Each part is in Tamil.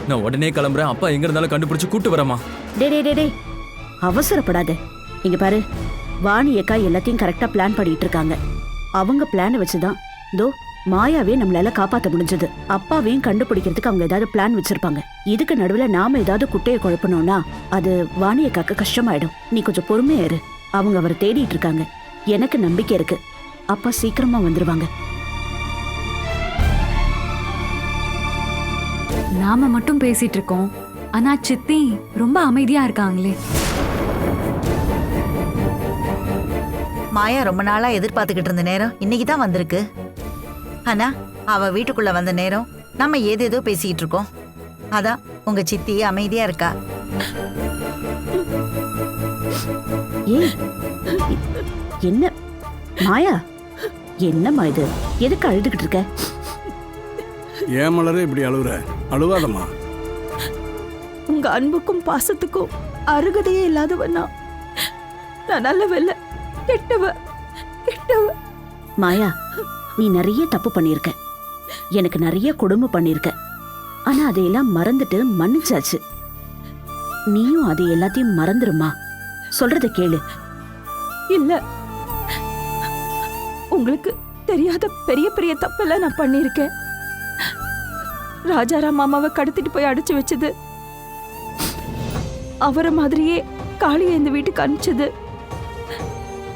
நான் உடனே கிளம்புறேன். அப்பா எங்க இருந்தாலும் கண்டுபிடிச்சு கூட்டு வரமா. டே அவசரப்படாத. இங்க பாரு, வாணி அக்கா எல்லாத்தையும் கரெக்டா பிளான் பண்ணிட்டு இருக்காங்க. அவங்க பிளானை வச்சுதான் தோ மாயாவே நம்மளால காப்பாத்த முடிஞ்சது. அப்பாவையும் கண்டுபிடிக்கிறதுக்கு அவங்க ஏதாவது பிளான் வச்சிருப்பாங்க. இதுக்கு நடுவுல நாம ஏதாவது குட்டையை குழப்பணும்னா அது வாணி அக்காக்கு கஷ்டமாயிடும். நீ கொஞ்சம் பொறுமையா இரு. அவங்க அவரை தேடிட்டு இருக்காங்க. எனக்கு நம்பிக்கை இருக்கு, அப்பா சீக்கிரமா வந்துருவாங்க. நாம மட்டும் பேசிட்டு இருக்கோம், ஆனா சித்தி ரொம்ப அமைதியா இருக்காங்களே. மாயா ரொம்ப நாளா எதிர்பார்த்துக்கிட்டு இருந்த நேரம் இன்னைக்கு தான் வந்திருக்கு. ஆனா அவ வீட்டுக்குள்ள வந்த நேரம் நம்ம ஏதேதோ பேசிட்டு இருக்கோம். அதான் உங்க சித்தி அமைதியா இருக்கா. ஏய், என்ன மாயா, என்னம்மா இது? எதுக்கு அழுதுகிட்டு இருக்க? ஏன் மலரே இப்படி அழுகுற? அழுவாதம்மா. உங்க அன்புக்கும் பாசத்துக்கும் அருகதையே இல்லாதவனா நான் நல்லவல்ல, கெட்டவ. மாயா, நீ நிறைய தப்பு பண்ணிருக்க, எனக்கு நிறைய கொடுமை பண்ணிருக்க. ஆனா அதையெல்லாம் மறந்துட்டு மன்னிச்சாச்சு. நீயும் அது எல்லாத்தையும் மறந்துருமா? சொல்றத கேளு. இல்ல, உங்களுக்கு தெரியாத பெரிய பெரிய தப்பெல்லாம் நான் பண்ணிருக்கேன். ராஜாராம் மாமாவை கடத்திட்டு போய் அடைச்சு வச்சது, அவரை மாதிரியே காளியை இந்த வீட்டுக்கு அனுப்பிச்சது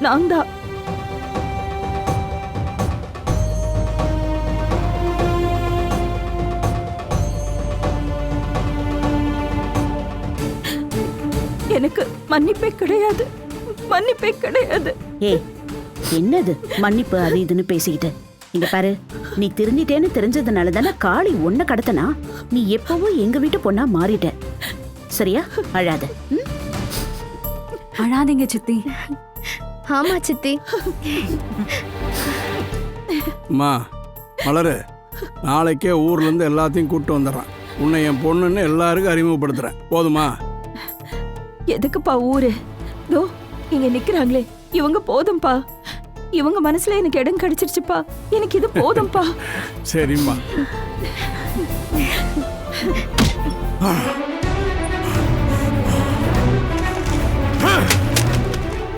நான் தான். எனக்கு மன்னிப்பே கிடையாது, மன்னிப்பே கிடையாது. ஏய், என்னது மன்னிப்பு அது இதுன்னு பேசிக்கிட்டு? இங்க பாரு, நீ திருந்திட்டேன்னு தெரிஞ்சதுனால தானே காளி ஒன்ன கடத்தனா. நீ எப்பவோ எங்க வீட்டு பொண்ணா மாறிட்ட. சரியா? அழாத. அழாதீங்க சித்தி. ஆமா சித்தி. அம்மா மலரு, நாளைக்கே ஊர்ல இருந்து எல்லாத்தையும் கூப்பிட்டு வந்துடுறான். உன்னை என் பொண்ணுன்னு எல்லாருக்கும் அறிமுகப்படுத்துறேன். போதுமா? எதுக்குப்பா ஊரு? தோ இங்க நிக்கிறாங்களே, இவங்க போதும்பா. இவங்க மனசுல எனக்கு இடம் கிடைச்சிருச்சுப்பா. எனக்கு இது போதும்பா. சரிம்மா.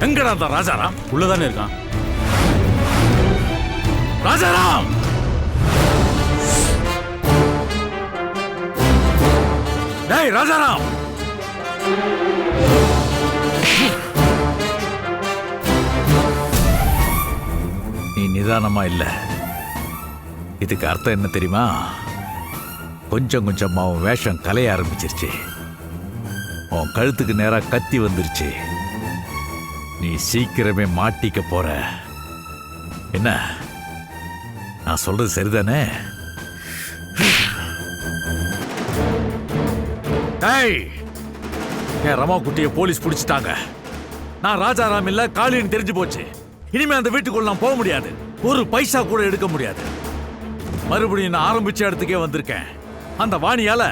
எங்கடா அந்த ராஜாராம்? உள்ளதானே இருக்கான். ராஜாராம்! டேய் ராஜாராம்! நீ நிதானமா இல்ல. இதுக்கு அர்த்தம் என்ன தெரியுமா? கொஞ்சம் கொஞ்சமா உன் வேஷம் கலைய ஆரம்பிச்சிருச்சு. உன் கழுத்துக்கு நேரா கத்தி வந்துருச்சு. நீ சீக்கிரமே மாட்டிக்க போற. என்ன நான் சொல்றது சரிதானே? என் ரமா குட்டியை போலீஸ் பிடிச்சிட்டாங்க. நான் ராஜாராம் இல்ல, காளின்னு தெரிஞ்சு போச்சு. இனிமே அந்த வீட்டுக்குள்ள நான் போக முடியாது. ஒரு பைசா கூட எடுக்க முடியாது. மறுபடியும் நான் ஆரம்பிச்ச இடத்துக்கே வந்திருக்கேன். அந்த வாணியால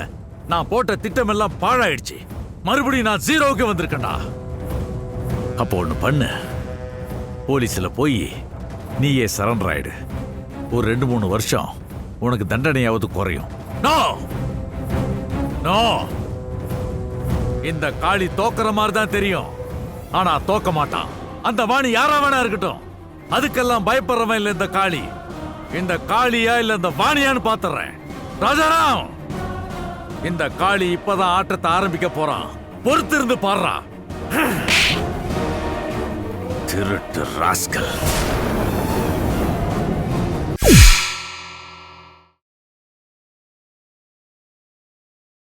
நான் போட்ட திட்டம் எல்லாம் பாழாயிடுச்சு. மறுபடியும் நான் ஜீரோவுக்கு வந்திருக்கேன்டா. அப்போ ஒண்ணு பண்ணு, போலீஸ்ல போய் நீயே சரண்டர் ஆயிடு. ஒரு 2-3 வருஷம் உனக்கு தண்டனையாவது குறையும். நோ நோ, இந்த காளி தோக்குற மாதிரி தான் தெரியும், ஆனா தோக்க மாட்டான். அந்த வாணி யாரா வேணா இருக்கட்டும், அதுக்கெல்லாம் பயப்படுறவன் இல்ல இந்த காளி. இந்த காளியா இல்ல இந்த வாணியான்னு பாத்துறேன். ராஜாராம், இந்த காளி இப்பதான் ஆட்டத்தை ஆரம்பிக்க போறான். பொறுத்து இருந்து பாடுறா. திருட்டு ராஸ்கல்.